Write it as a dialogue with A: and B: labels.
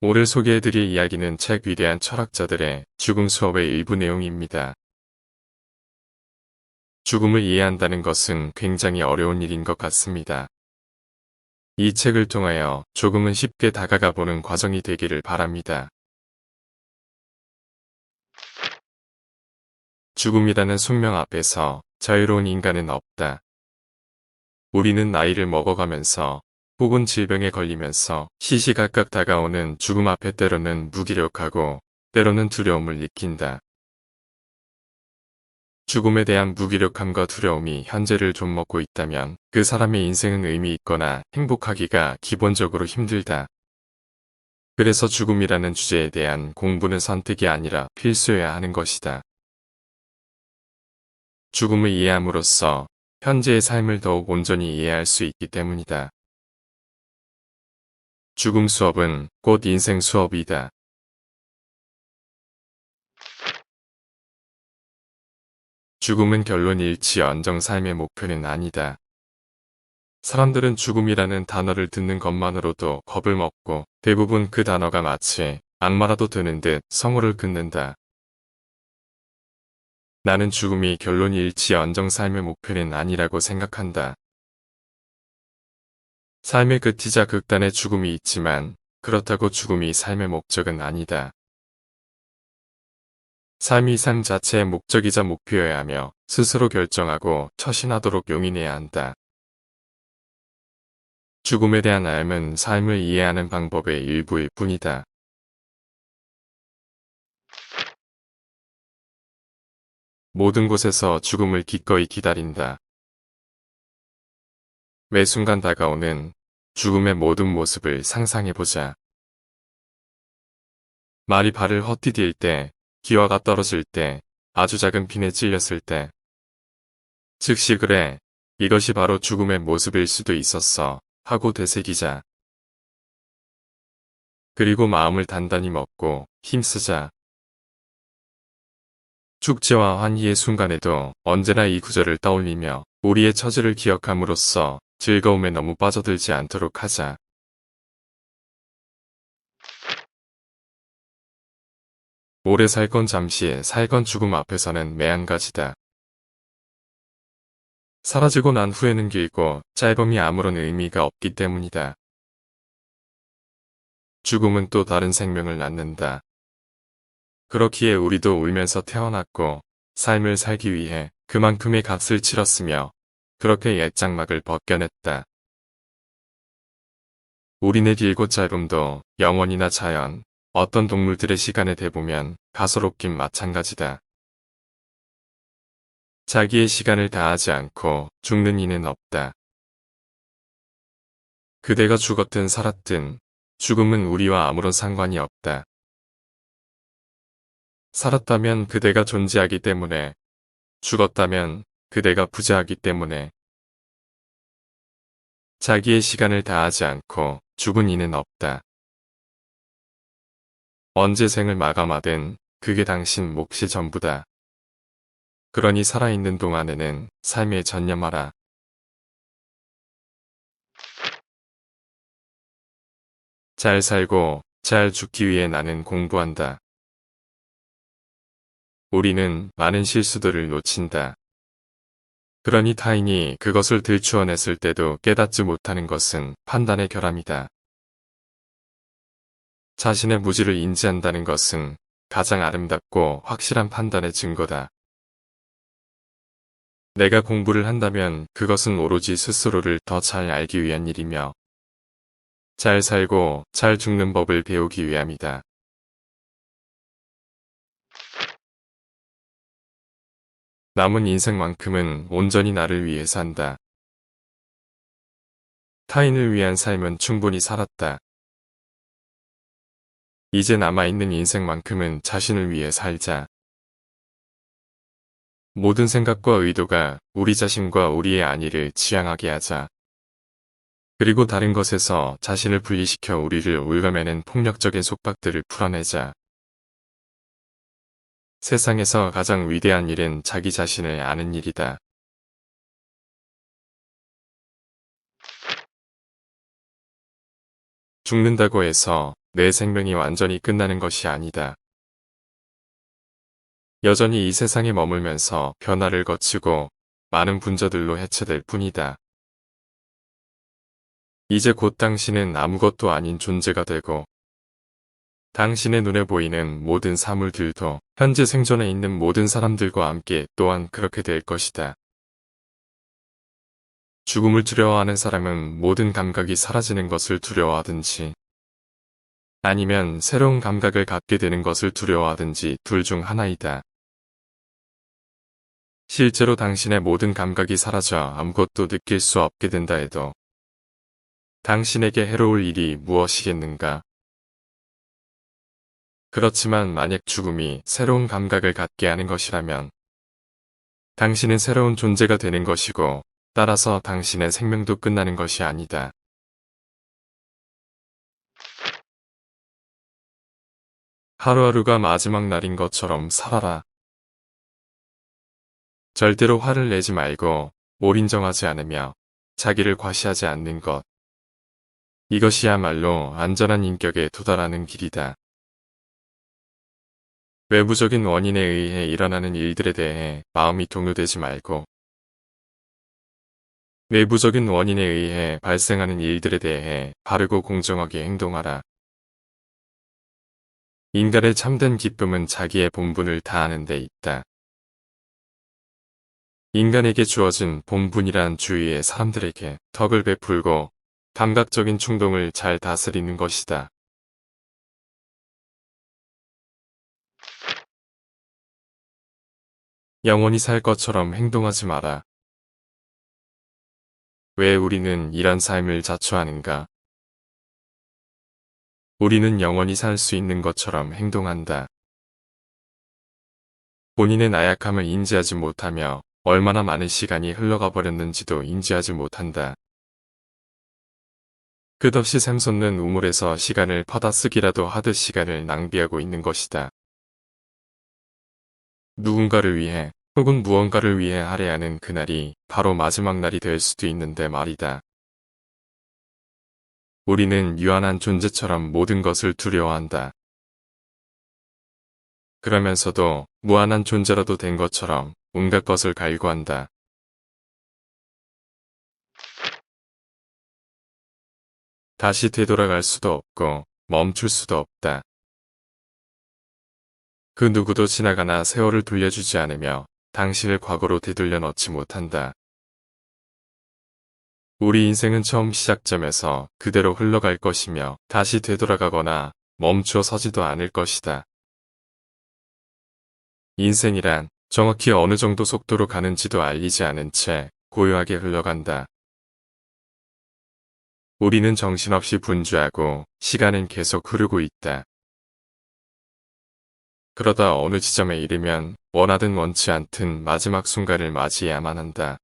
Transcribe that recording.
A: 오늘 소개해드릴 이야기는 책 위대한 철학자들의 죽음 수업의 일부 내용입니다. 죽음을 이해한다는 것은 굉장히 어려운 일인 것 같습니다. 이 책을 통하여 조금은 쉽게 다가가 보는 과정이 되기를 바랍니다. 죽음이라는 숙명 앞에서 자유로운 인간은 없다. 우리는 나이를 먹어가면서 혹은 질병에 걸리면서 시시각각 다가오는 죽음 앞에 때로는 무기력하고 때로는 두려움을 느낀다. 죽음에 대한 무기력함과 두려움이 현재를 좀 먹고 있다면 그 사람의 인생은 의미 있거나 행복하기가 기본적으로 힘들다. 그래서 죽음이라는 주제에 대한 공부는 선택이 아니라 필수여야 하는 것이다. 죽음을 이해함으로써 현재의 삶을 더욱 온전히 이해할 수 있기 때문이다. 죽음 수업은 곧 인생 수업이다. 죽음은 결론 일치언정 삶의 목표는 아니다. 사람들은 죽음이라는 단어를 듣는 것만으로도 겁을 먹고 대부분 그 단어가 마치 악마라도 되는 듯 성호를 긋는다. 나는 죽음이 결론 일치언정 삶의 목표는 아니라고 생각한다. 삶의 끝이자 극단의 죽음이 있지만 그렇다고 죽음이 삶의 목적은 아니다. 삶이 삶 자체의 목적이자 목표여야 하며 스스로 결정하고 처신하도록 용인해야 한다. 죽음에 대한 알은 삶을 이해하는 방법의 일부일 뿐이다. 모든 곳에서 죽음을 기꺼이 기다린다. 매 순간 다가오는 죽음의 모든 모습을 상상해보자. 말이 발을 헛디딜 때, 기와가 떨어질 때, 아주 작은 핀에 찔렸을 때. 즉시 그래, 이것이 바로 죽음의 모습일 수도 있었어 하고 되새기자. 그리고 마음을 단단히 먹고 힘쓰자. 축제와 환희의 순간에도 언제나 이 구절을 떠올리며 우리의 처지를 기억함으로써 즐거움에 너무 빠져들지 않도록 하자. 오래 살건 잠시 살건 죽음 앞에서는 매한가지다. 사라지고 난 후에는 길고 짧음이 아무런 의미가 없기 때문이다. 죽음은 또 다른 생명을 낳는다. 그렇기에 우리도 울면서 태어났고 삶을 살기 위해 그만큼의 값을 치렀으며 그렇게 옛 장막을 벗겨냈다. 우리네 길고 짧음도 영원이나 자연, 어떤 동물들의 시간에 대보면 가소롭긴 마찬가지다. 자기의 시간을 다하지 않고 죽는 이는 없다. 그대가 죽었든 살았든 죽음은 우리와 아무런 상관이 없다. 살았다면 그대가 존재하기 때문에, 죽었다면 그대가 부재하기 때문에 자기의 시간을 다하지 않고 죽은 이는 없다. 언제 생을 마감하든 그게 당신 몫이 전부다. 그러니 살아있는 동안에는 삶에 전념하라. 잘 살고 잘 죽기 위해 나는 공부한다. 우리는 많은 실수들을 놓친다. 그러니 타인이 그것을 들추어냈을 때도 깨닫지 못하는 것은 판단의 결함이다. 자신의 무지를 인지한다는 것은 가장 아름답고 확실한 판단의 증거다. 내가 공부를 한다면 그것은 오로지 스스로를 더 잘 알기 위한 일이며 잘 살고 잘 죽는 법을 배우기 위함이다. 남은 인생만큼은 온전히 나를 위해 산다. 타인을 위한 삶은 충분히 살았다. 이제 남아있는 인생만큼은 자신을 위해 살자. 모든 생각과 의도가 우리 자신과 우리의 안위를 지향하게 하자. 그리고 다른 것에서 자신을 분리시켜 우리를 올가매는 폭력적인 속박들을 풀어내자. 세상에서 가장 위대한 일은 자기 자신을 아는 일이다. 죽는다고 해서 내 생명이 완전히 끝나는 것이 아니다. 여전히 이 세상에 머물면서 변화를 거치고 많은 분자들로 해체될 뿐이다. 이제 곧 당신은 아무것도 아닌 존재가 되고 당신의 눈에 보이는 모든 사물들도 현재 생존해 있는 모든 사람들과 함께 또한 그렇게 될 것이다. 죽음을 두려워하는 사람은 모든 감각이 사라지는 것을 두려워하든지 아니면 새로운 감각을 갖게 되는 것을 두려워하든지 둘 중 하나이다. 실제로 당신의 모든 감각이 사라져 아무것도 느낄 수 없게 된다 해도 당신에게 해로울 일이 무엇이겠는가? 그렇지만 만약 죽음이 새로운 감각을 갖게 하는 것이라면 당신은 새로운 존재가 되는 것이고 따라서 당신의 생명도 끝나는 것이 아니다. 하루하루가 마지막 날인 것처럼 살아라. 절대로 화를 내지 말고 올인정하지 않으며 자기를 과시하지 않는 것. 이것이야말로 안전한 인격에 도달하는 길이다. 외부적인 원인에 의해 일어나는 일들에 대해 마음이 동요되지 말고 내부적인 원인에 의해 발생하는 일들에 대해 바르고 공정하게 행동하라. 인간의 참된 기쁨은 자기의 본분을 다하는 데 있다. 인간에게 주어진 본분이란 주위의 사람들에게 덕을 베풀고 감각적인 충동을 잘 다스리는 것이다. 영원히 살 것처럼 행동하지 마라. 왜 우리는 이런 삶을 자초하는가? 우리는 영원히 살 수 있는 것처럼 행동한다. 본인의 나약함을 인지하지 못하며 얼마나 많은 시간이 흘러가 버렸는지도 인지하지 못한다. 끝없이 샘솟는 우물에서 시간을 퍼다 쓰기라도 하듯 시간을 낭비하고 있는 것이다. 누군가를 위해 혹은 무언가를 위해 할애하는 그날이 바로 마지막 날이 될 수도 있는데 말이다. 우리는 유한한 존재처럼 모든 것을 두려워한다. 그러면서도 무한한 존재라도 된 것처럼 온갖 것을 갈구한다. 다시 되돌아갈 수도 없고 멈출 수도 없다. 그 누구도 지나가나 세월을 돌려주지 않으며 당신을 과거로 되돌려 넣지 못한다. 우리 인생은 처음 시작점에서 그대로 흘러갈 것이며 다시 되돌아가거나 멈추어 서지도 않을 것이다. 인생이란 정확히 어느 정도 속도로 가는지도 알리지 않은 채 고요하게 흘러간다. 우리는 정신없이 분주하고 시간은 계속 흐르고 있다. 그러다 어느 지점에 이르면 원하든 원치 않든 마지막 순간을 맞이해야만 한다.